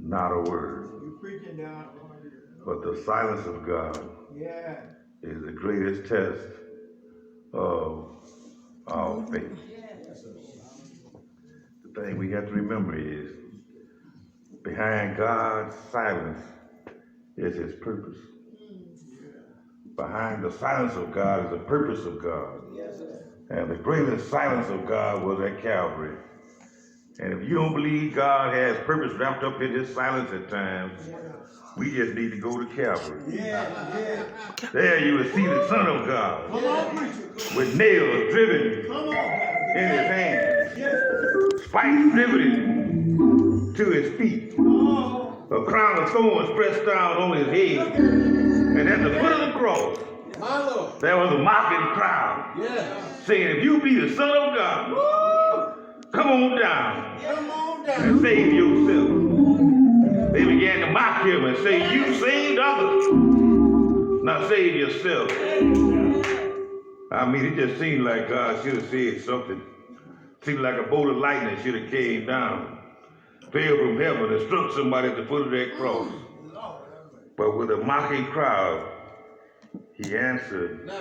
not a word. You preaching now. But the silence of God is the greatest test of our faith. The thing we have to remember is behind God's silence is his purpose. Behind the silence of God is the purpose of God. And the greatest silence of God was at Calvary. And if you don't believe God has purpose wrapped up in his silence at times, we just need to go to Calvary. There you will see the Son of God with nails driven in his hands, spikes driven to his feet, a crown of thorns pressed down on his head. And at the foot of the cross, there was a mocking crowd saying, if you be the Son of God, come on down and save yourself. They began to mock him and say, you saved others, now save yourself. I mean, it just seemed like God should have said something. Seemed like a bolt of lightning should have came down, fell from heaven and struck somebody at the foot of that cross. But with a mocking crowd, he answered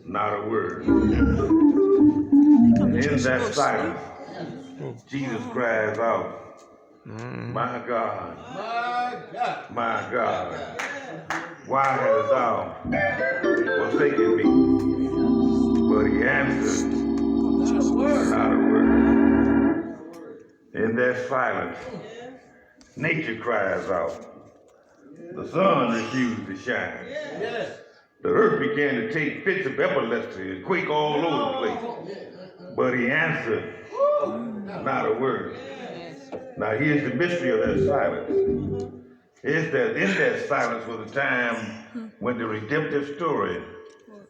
not a word. And in that silence, Jesus cries out, my God, my God, why hast thou forsaken me? But he answered not a word. In that silence, nature cries out. The sun refused to shine. The earth began to take fits of epilepsy and quake all over the place. But he answered not a word. Now here's the mystery of that silence. Is that in that silence was a time when the redemptive story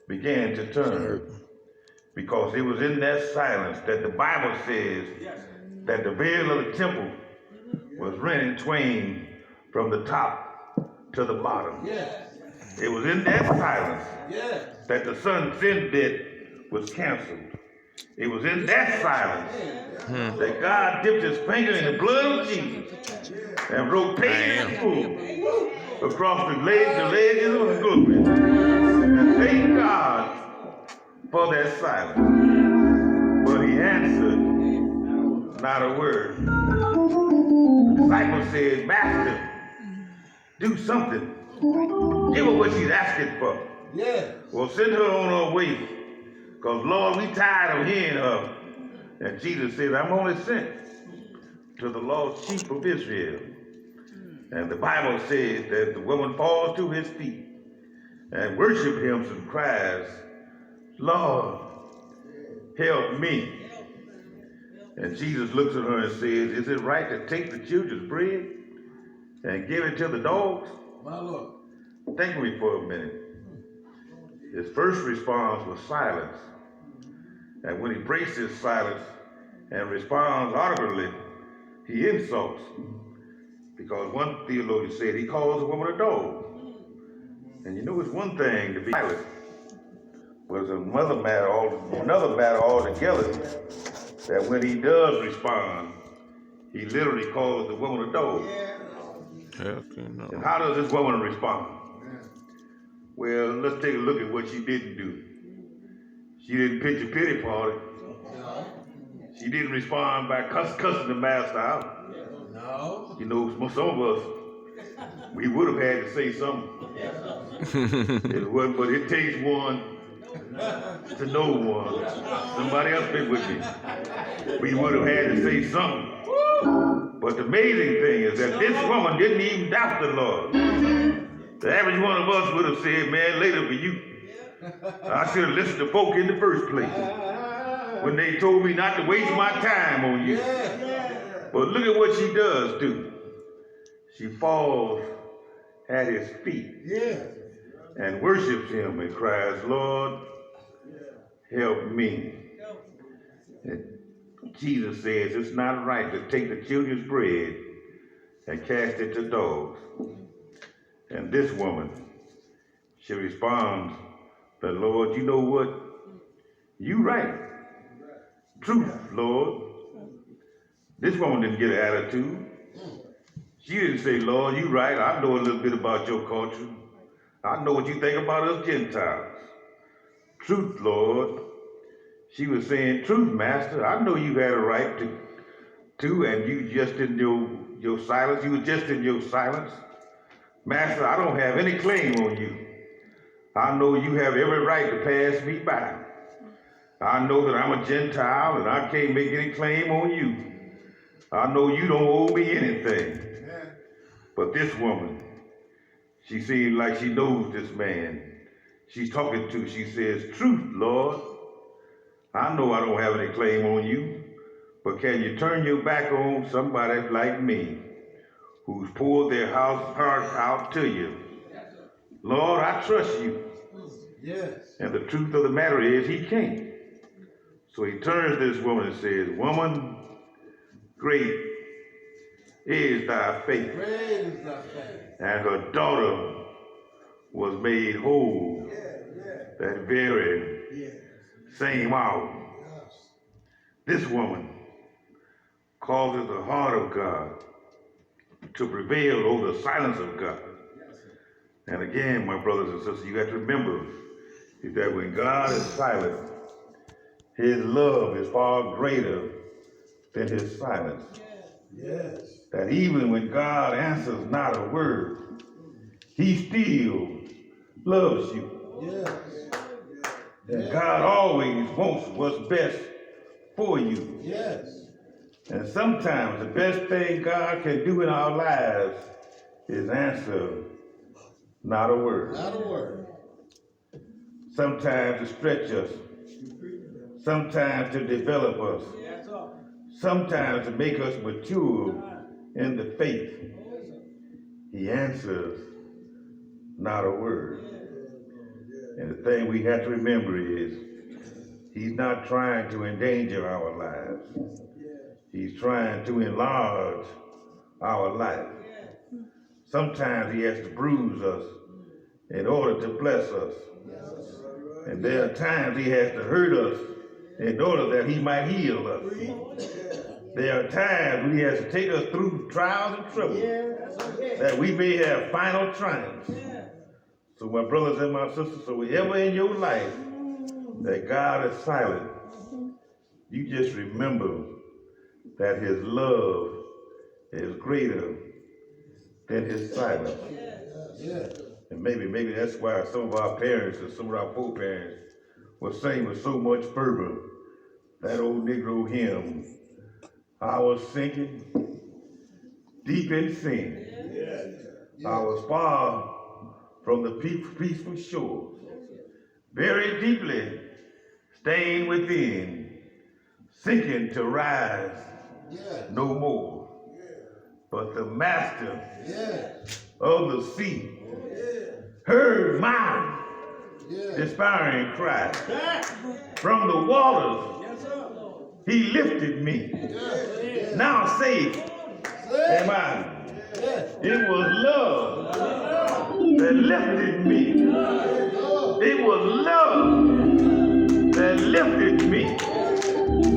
began to turn. Because it was in that silence that the Bible says that the veil of the temple was rent in twain from the top to the bottom. It was in that silence that the son's sin debt was canceled. It was in that silence that God dipped his finger in the blood of Jesus and wrote paid in full across the ledges of the glory. And thank God for that silence. But he answered not a word. The disciple said, Master, do something. Give her what she's asking for. Well, send her on her way. Because, Lord, we tired of hearing her. And Jesus said, I'm only sent to the lost sheep of Israel. And the Bible says that the woman falls to his feet and worships him and cries, Lord, help me. And Jesus looks at her and says, is it right to take the children's bread and give it to the dogs? Think with me for a minute. His first response was silence. And when he breaks his silence and responds audibly, he insults. Because one theologian said he calls a woman a dog. And you know it's one thing to be silent, but it's another matter altogether that when he does respond, he literally calls the woman a dog. And how does this woman respond? Well, let's take a look at what she didn't do. She didn't pitch a pity party. She didn't respond by cussing the master out. You know, some of us, we would have had to say something. But it takes one to know one. Somebody else been with me. We would have had to say something. But the amazing thing is that this woman didn't even doubt the Lord. The average one of us would have said, man, later for you. I should have listened to folk in the first place when they told me not to waste my time on you. But look at what she does do. She falls at his feet and worships him and cries, Lord, help me. And Jesus says it's not right to take the children's bread and cast it to dogs. And this woman, she responds, but Lord, you know what? You right. Truth, Lord. This woman didn't get an attitude. She didn't say, Lord, you right. I know a little bit about your culture. I know what you think about us Gentiles. Truth, Lord. She was saying, truth, Master. I know you had a right to, and you just in your silence. You were just in your silence. Master, I don't have any claim on you. I know you have every right to pass me by. I know that I'm a Gentile and I can't make any claim on you. I know you don't owe me anything. But this woman, she seems like she knows this man she's talking to. She says, truth, Lord. I know I don't have any claim on you, but can you turn your back on somebody like me who's poured their heart out to you? Lord, I trust you. Yes. And the truth of the matter is he can't. So he turns to this woman and says, woman, great is thy faith. Great is thy faith. And her daughter was made whole that very same hour. This woman causes the heart of God to prevail over the silence of God. And again, my brothers and sisters, you have to remember is that when God is silent, his love is far greater than his silence. Yes. That even when God answers not a word, he still loves you. Yes. And God always wants what's best for you. Yes. And sometimes the best thing God can do in our lives is answer not a word. Not a word. Sometimes to stretch us. Sometimes to develop us. Sometimes to make us mature in the faith. He answers not a word. And the thing we have to remember is he's not trying to endanger our lives. He's trying to enlarge our life. Sometimes he has to bruise us in order to bless us. And there are times he has to hurt us in order that he might heal us. There are times when he has to take us through trials and troubles that we may have final triumphs. So my brothers and my sisters, so wherever in your life that God is silent, you just remember that his love is greater than his silence. And maybe that's why some of our parents and some of our foreparents were singing with so much fervor that old Negro hymn, I was sinking deep in sin. I was far from the peaceful shores, very deeply stained within, sinking to rise no more. But the master of the sea heard my despairing cry. From the waters, he lifted me. Now safe am I. It was love that lifted me. It was love that lifted me.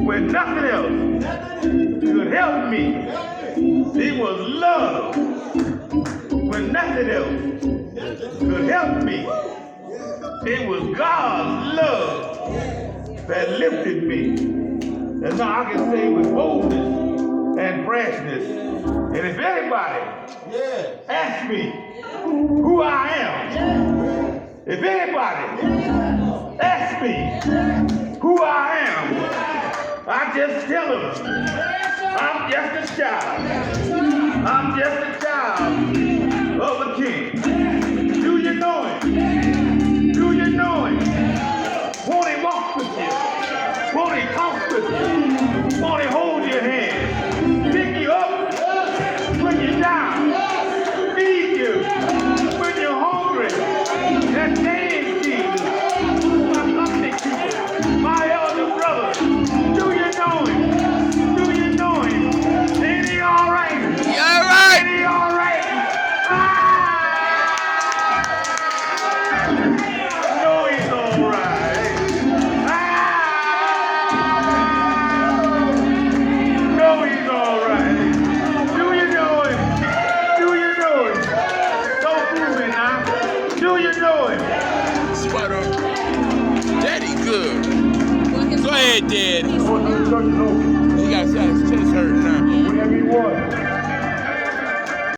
When nothing else could help me, it was love. When nothing else could help me, it was God's love that lifted me. And now I can say with boldness and brashness, and if anybody asks me who I am, if anybody asks me who I am, I just tell them I'm just a child. I'm just a child of a king. Do you know him? Do you know him? Won't he walk with you? Won't he talk with you? Won't he hold your hand? Pick you up when you're down. Feed you when you're hungry. That name, Jesus. My lovely people, my elder brother. Do you know him? Do you know him? Ain't he all right? He all right. Ain't he all right? No, he's all right. No, he's all right. Do you know him? Do you know him? Spider. Daddy good. Go ahead, Daddy. I want to church is open.